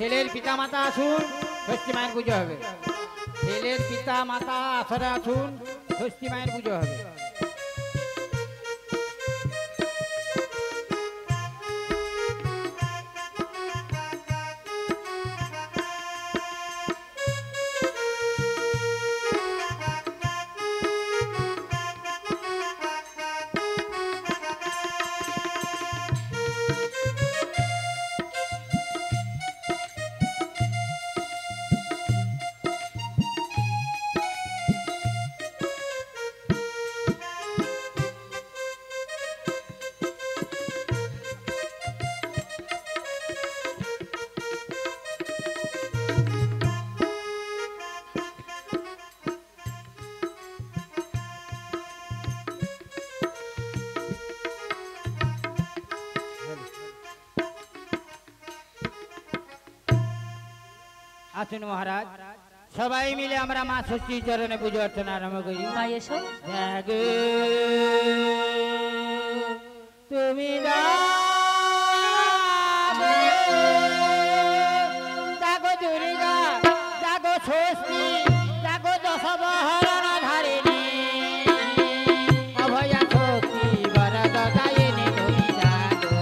ছেলের পিতা মাতা আসুন, ষষ্ঠী মায়ের পুজো হবে। ছেলের পিতা মাতা আসরে আসুন, ষষ্ঠী মায়ের পুজো হবে। আসুন মহারাজ, সবাই মিলে আমরা মা ষষ্ঠীর চরণে পুজো অর্চনা আরম্ভ করি। এসো তুমি জাগো দুর্গা, জাগো ষষ্ঠী, জাগো দশবহরণ ধারিণী, অভয়া শক্তি বরদ দায়িনী, তুমি জাগো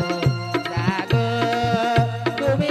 জাগো, তুমি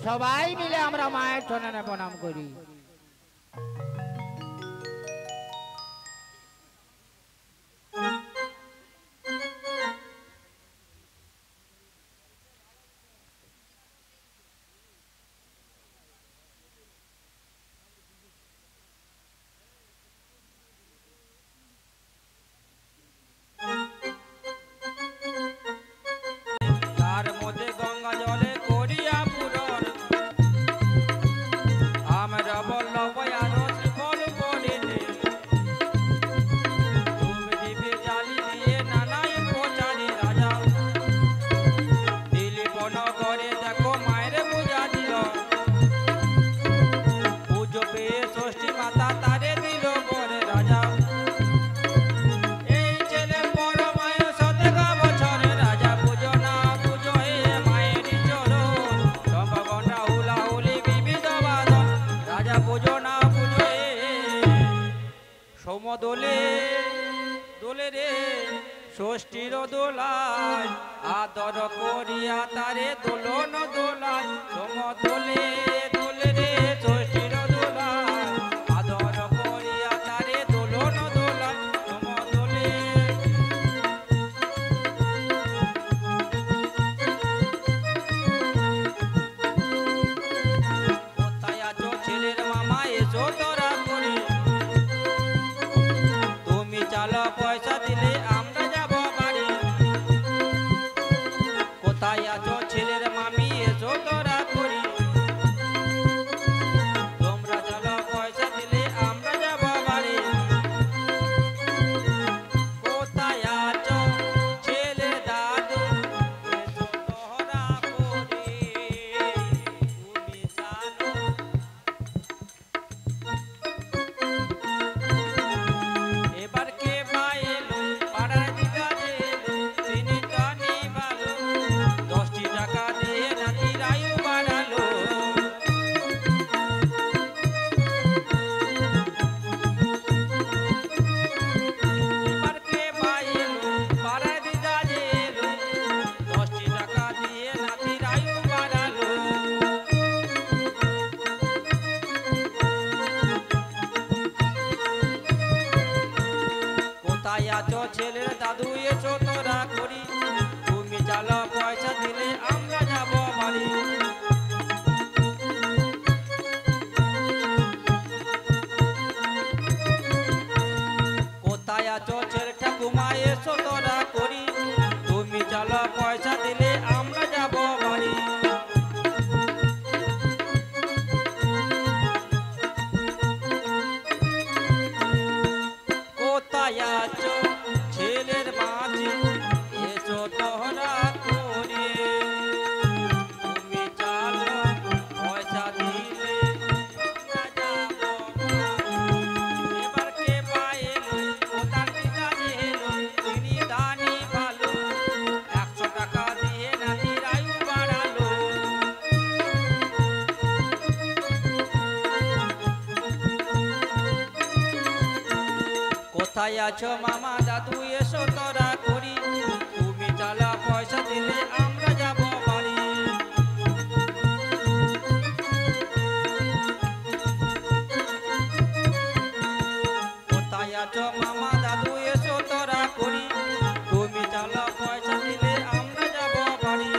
সবাই মিলে আমরা মায়ের চরণে প্রণাম করি। দোলে দোলে রে ষষ্ঠীর দোলায় আদর করিয়া তারে দোলন দোলায় সোম দোলে দোলে রে ষষ্ঠীর দোলায় আদর করিয়া তারে দোলন দোলায় সোম দোলে। কোথায় আছো ছেলের মামা এসো তোরা করে, চালো পয়সা দিলে আমরা যাব বাড়ি। কোথায় আছো ছেলের মামি এসো তোরা করি, আছো মামা দাদু এসো তোরা করি তুমি চালা পয়সা দিলে আমরা যাব বাড়ি কোথায় আছো মামা দাদু এসো তোরা করি তুমি চালা পয়সা দিলে আমরা যাব বাড়ি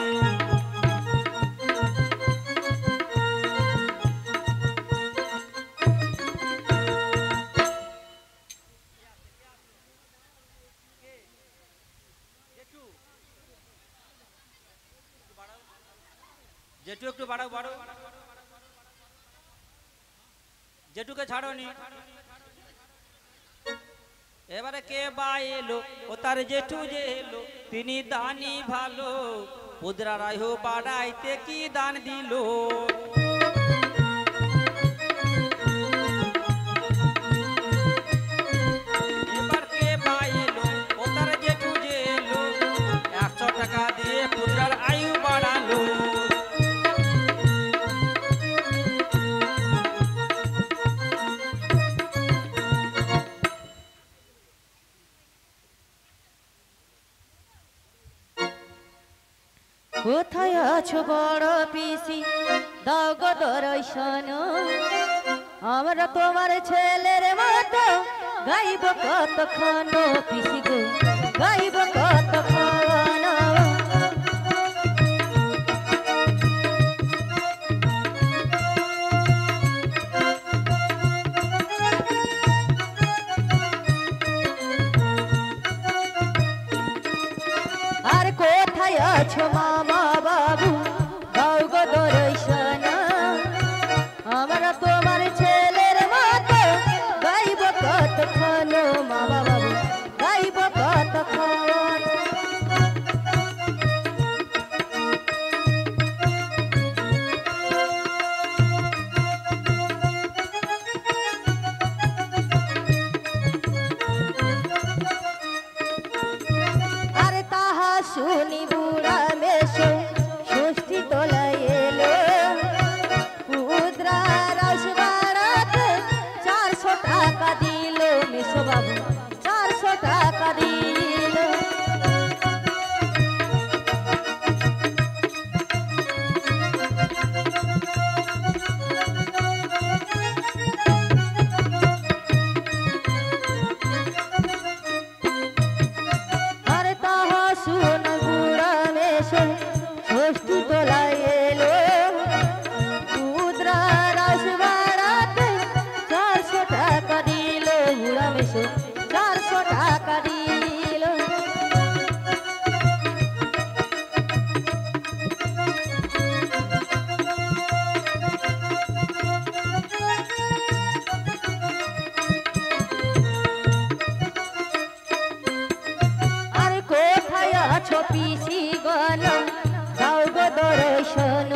জেঠু একটু বাড়াও বাড়াও জেঠুকে ছাড়ো নি এবারে কে বা এলো ও তার জেঠু যে এলো তিনি দানি ভালো পুদরা রায়ু বাড়াইতে কি দান দিল এবার কে বা এলো ও তার জেঠু যে এলো 100 টাকা দিয়ে পুদরার আয়ু বাড়ালো কোথায় আছো বড় পিসি দাও গো দর্শন আমরা তোমার ছেলের মতো গাইব কতক্ষণ পিসি গো গাইব কতক্ষণ আর কোথায় আছো মামা বাবু দাও গো দর্শন আমরা তোমার ছেলের মতো গাইব কতক্ষণ মামা বাবু গাইব কতক্ষণ আরে তাহা শুনি বুড়া মেশো ষষ্ঠী তোলায় এলো পুদ্রা রস বাড়াতে 400 টাকা দিল মেশো বাবু 400 টাকা দিল আরে তাহা শুন বুড়া মেশো ষষ্ঠী তোলায় এলো পুদ্রা রস বাড়াতে 400 টাকা দিল বুড়া মেশো 400 টাকা দিল আরে কোথায় আছো পিসি গণ দাও গো দর্শন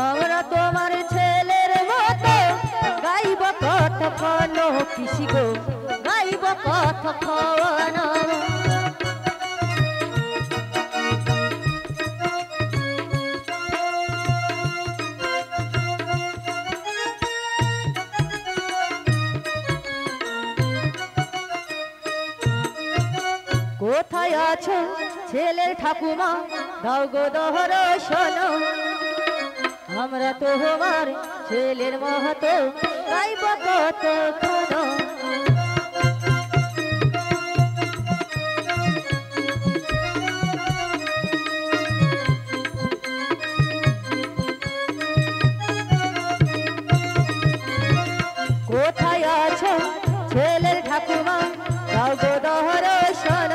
আমরা তোমার ছেলের মতো গাইব কতক্ষণ পিসি গো গাইব কতক্ষণ কোথায় আছো ছেলের ঠাকুমা দাও গো দর্শন আমরা তোমার ছেলের মহতো গাইব কতক্ষণ কোথায় আছো ছেলের ঠাকুমা দাও গো দর্শন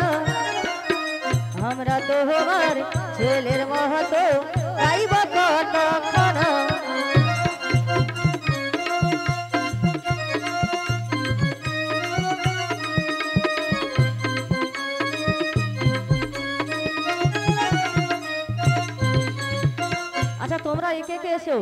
আমরা তোমার ছেলের মহতো গাইব কতক্ষণ আচ্ছা তোমরা একে একে এসো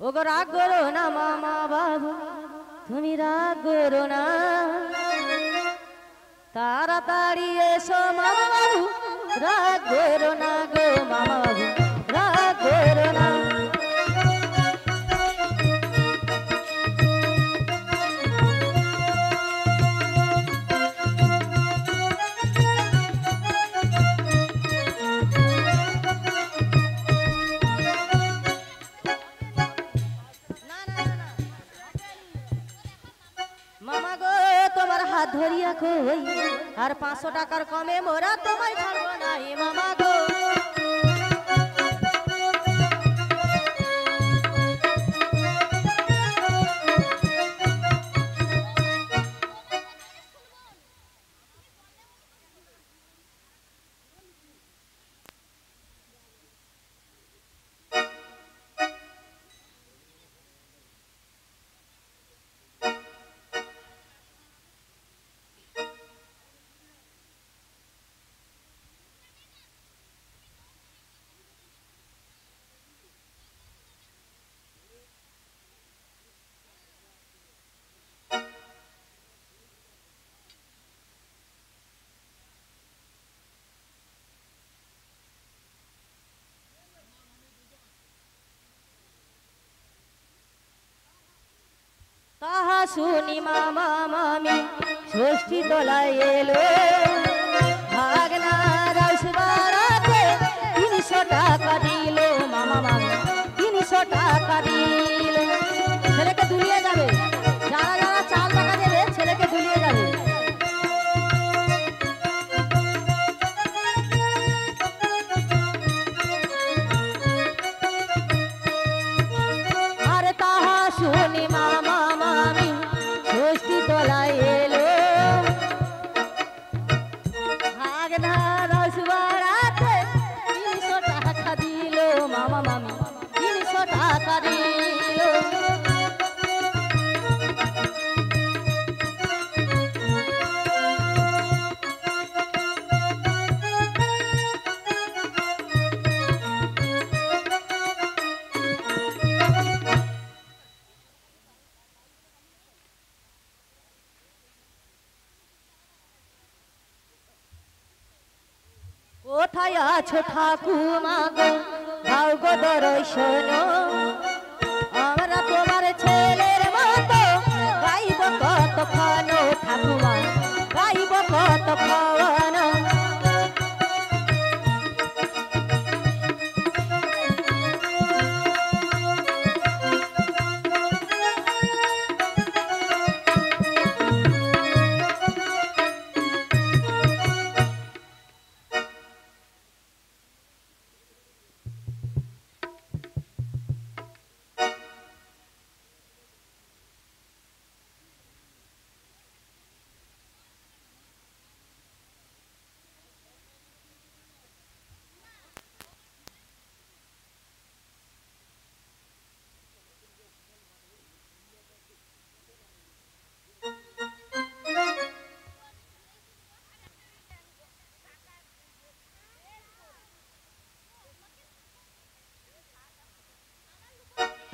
ওগো রাগ করো না মামা বাবু, তুমি রাগ করো না, তাড়াতাড়ি এসো মামা বাবু, রাগ করো না গো মামা বাবু, রাগ করো না। মামা গো তোমার হাত ধরিয়া কই, আর 500 টাকার কমে মোরা তোমায় ছাড়বো না এ মামা গো। তাহা শুনি মামা মামি ষষ্ঠী তলায় এলো, ভাগনা রস বাড়াতে 300 টাকা দিল মামা মামি, 300 টাকা দিল। ছেলেকে দুলিয়ে যাবে, যারা যারা 4 টাকা দেবে ছেলেকে দুলিয়ে যাবে। আরে তাহা শুনি মামা মামি ষষ্ঠী তলায় এলো, ভাগনা রস বাড়াতে 300 টাকা দিল মামা মামি, 300 টাকা দিল। কোথায় আছো ঠাকুমা গো, দাও গো দর্শন, আমরা তোমার ছেলের মতো গাইব কতক্ষণ ঠাকুমা, গাইব কতক্ষণ।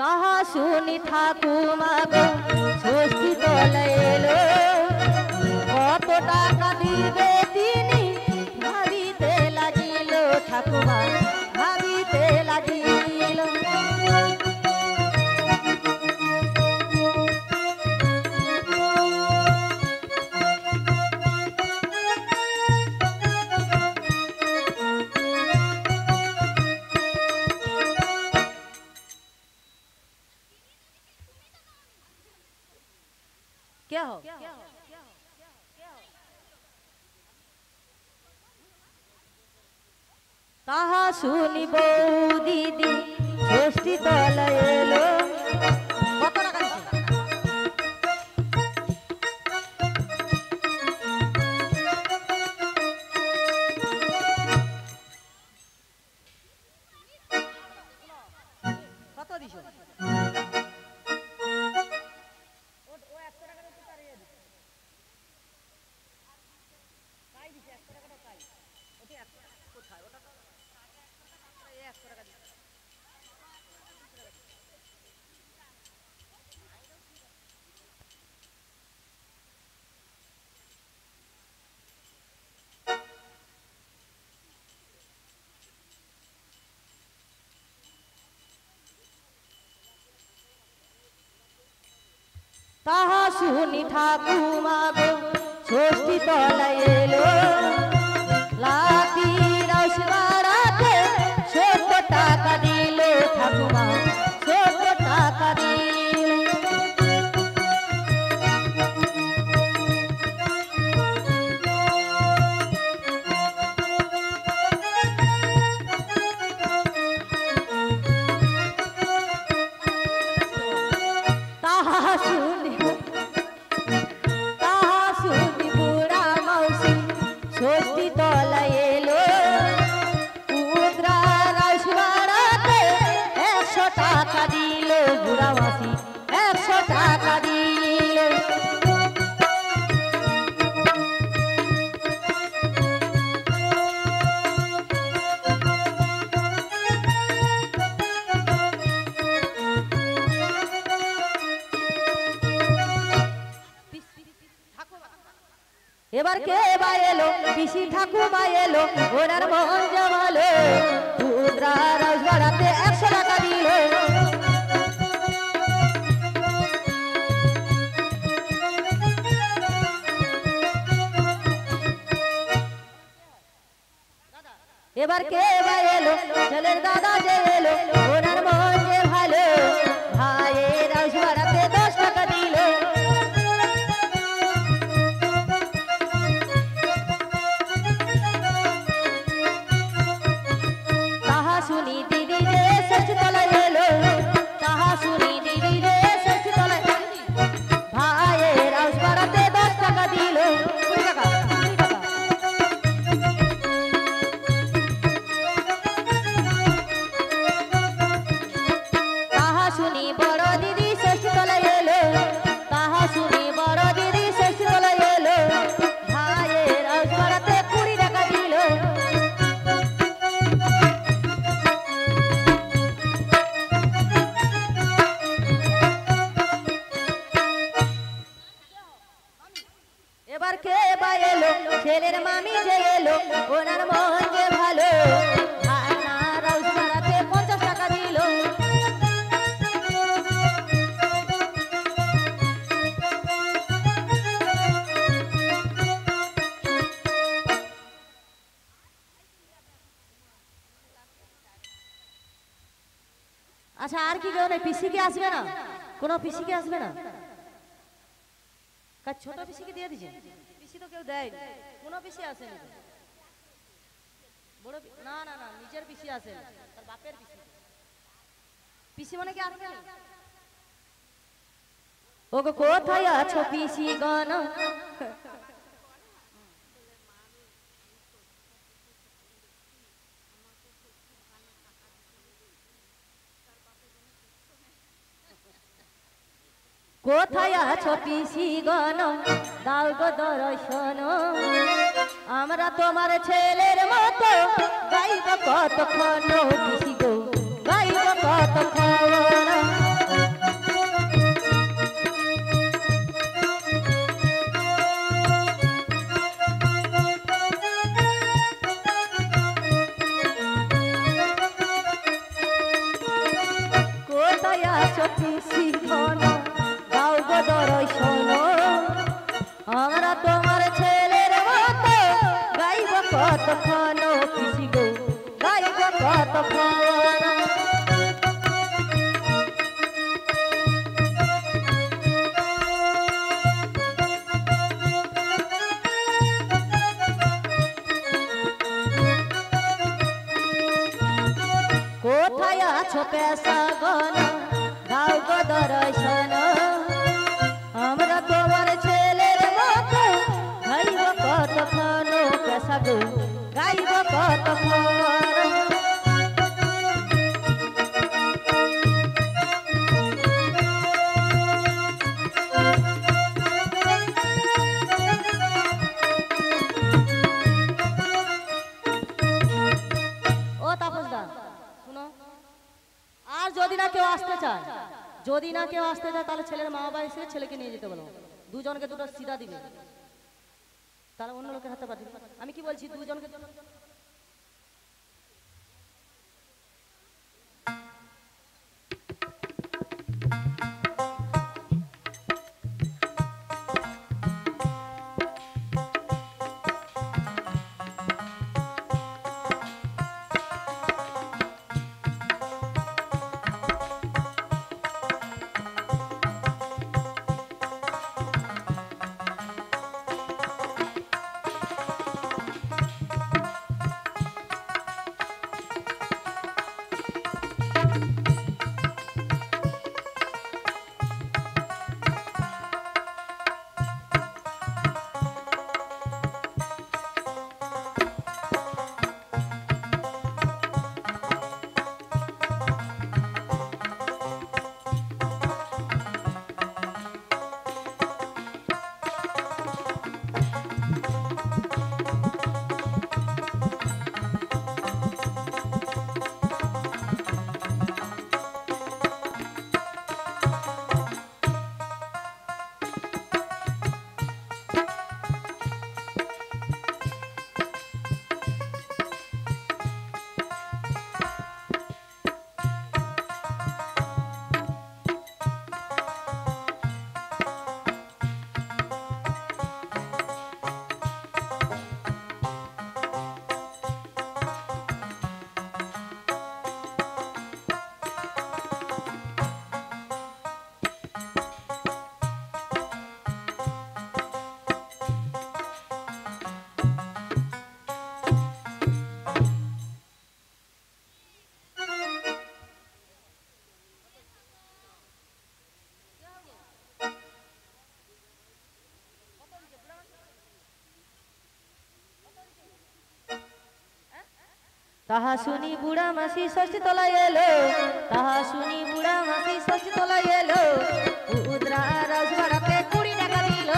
তাহা শুনি ঠাকুমা গো ষষ্ঠী তলায় এলো, কত টাকা দিবে তিনি ভাবিতে লাগিল ঠাকুমা, ভাবিতে লাগিল। क्या हो তাহা শুনি বউ দিদি ষষ্ঠী তলায় এলো, কত টাকা দিছে? কত দিছো? তাহা শুনি ঠাকুমা গো ষষ্ঠী তলায় এলো লাতি রস বাড়াতে 70 টাকা দিল ঠাকুমা 70 টাকা দিল ষষ্ঠী তলায় এলো উদ্রা রাইস বাড়াতে 100 টাকা দিল বুড়া মাসি 100 টাকা দিল এবার কে বা এলো পিসি ঠাকুমা এলো ওনার মন জমালো উদ্রা রাইস বাড়াতে 100 টাকা দিল এবার কে বা এলো ছেলের দাদা যে এলো ওনার মন যে ভালো ভাইয়ের রাইস বাড়াতে 10 টাকা দিল তাহা শুনি দিদি রে ষষ্ঠী তলায় এলো তাহা শুনি দিদি রে ষষ্ঠী তলায় ভাইয়ের রাইস বাড়াতে 10 টাকা দিল 20 টাকা 20 টাকা তাহা শুনি বড় দিদি ষষ্ঠী তলায় এলো তাহা শুনি বড় দিদি ষষ্ঠী তলায় এলো ভাইয়ের রাইস বাড়াতে 20 টাকা দিল এবার কে বা এলো ছেলের মামি যে এলো ওনার মন যে ভালো ভাগনা রাইস বাড়াতে 50 টাকা দিল আচ্ছা আর কি কেউ নেই পিসি কি আসবে না কোনো পিসি কি আসবে না ছোট পিসিকে দিয়ে দিছে পিসি তো কেউ দেয় কোনো পিসি আসেনি বড় না না না নিজের পিসি আসে তার বাপের পিসি পিসি মানে কি আসবে না ওগো কোথায় আছো পিসি গণ কোথায় আছো পিসি গণ দাও গো দর্শন আমরা তোমার ছেলের মতো গাইব কতক্ষণ পিসি গো গাইব কতক্ষণ কোথায় আছো পিসি গণ দাও গো দর্শন আমরা তোমার ছেলের মতো গাইব কতক্ষণ পিসি গো গাইব কতক্ষণ কোথায় আছো পেশা গণ দাও গো দর্শন আমরা তোমার ছেলের মতো গাইব কতক্ষণ পেশা গো গাইব কতক্ষণ ও তাপসদা শুনো আর যদি না কেউ আসতে চায় যদি না কেউ আসতে চায় তাহলে ছেলের মা বাবা এসে ছেলেকে নিয়ে যেতে বলো দুজনকে দুটো সিধা দিবে তাহলে অন্য লোকের হাতে পাঠিয়ে আমি কি বলছি দুজনকে তাহা শুনি বুড়া মাসি ষষ্ঠী তলায় এলো, তাহা শুনি বুড়া মাসি ষষ্ঠী তলায় এলো, পুদ্রা রাজবাড়াতে 20 টাকা দিল।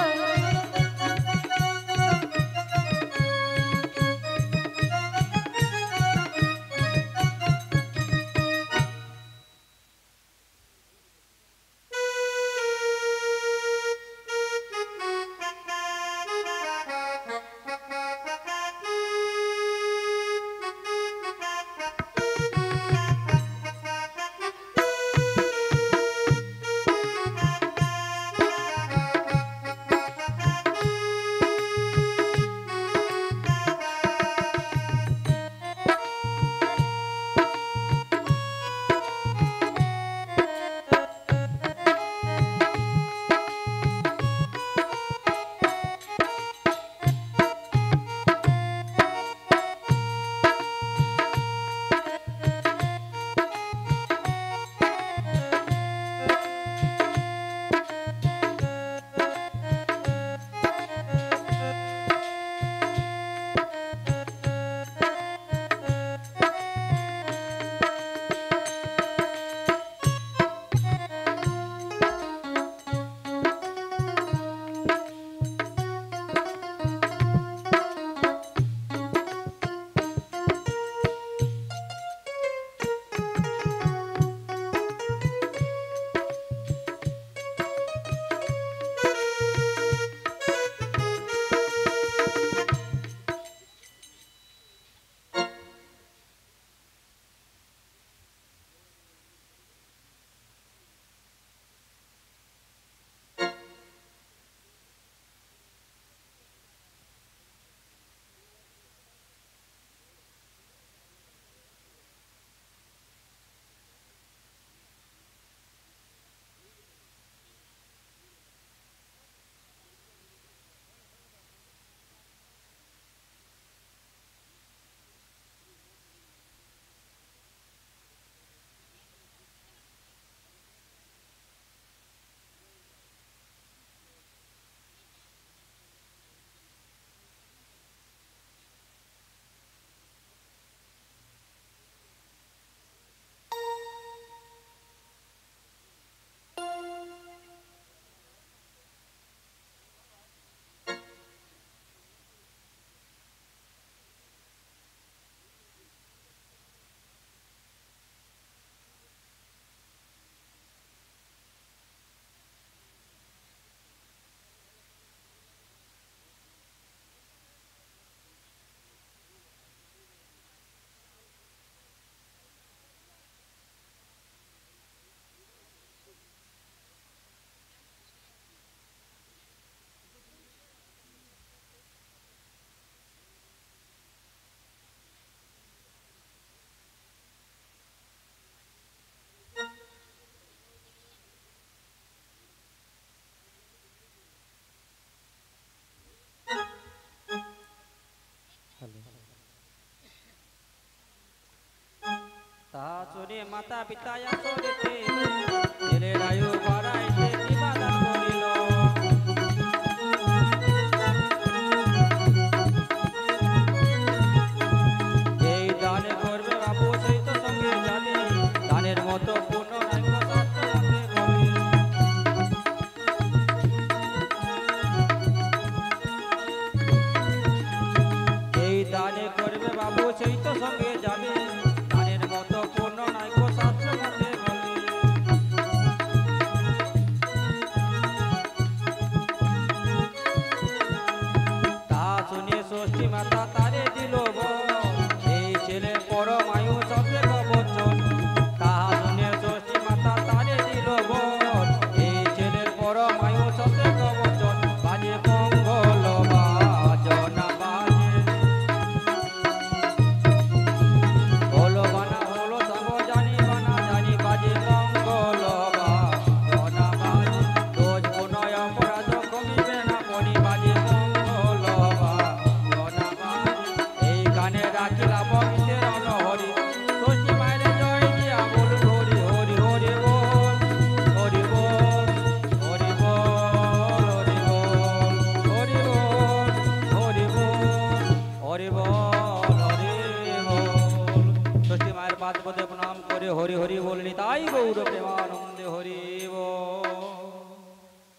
তাহা শুনে মাতা পিতা আসরিতে ছেলের আয়ু বাড়াইতে বিবাদান করিল। এই দানে করবে বাবু সেই তো সঙ্গে যাবে, দানের মতো পূর্ণ শাস্ত্র মতে বলে। এই দানে করবে বাবু সেই তো সঙ্গে যাবে, দানের মতো পূর্ণ নাইকো শাস্ত্র মতে বলে। তা শুনে ষষ্ঠী মাতা তারে দিল বর, এই ছেলে পরম আয়ু চন্দ্রে বচন। তাহা শুনে ষষ্ঠী মাতা তারে দিল বর, এই ছেলের পরম আয়ু চন্দ্রে বচন। বাজে মঙ্গল বাজনা বাজে পাদ পদে প্রণাম করে হরি হরি বলনি তাই গৌর প্রেমানন্দে হরি বল।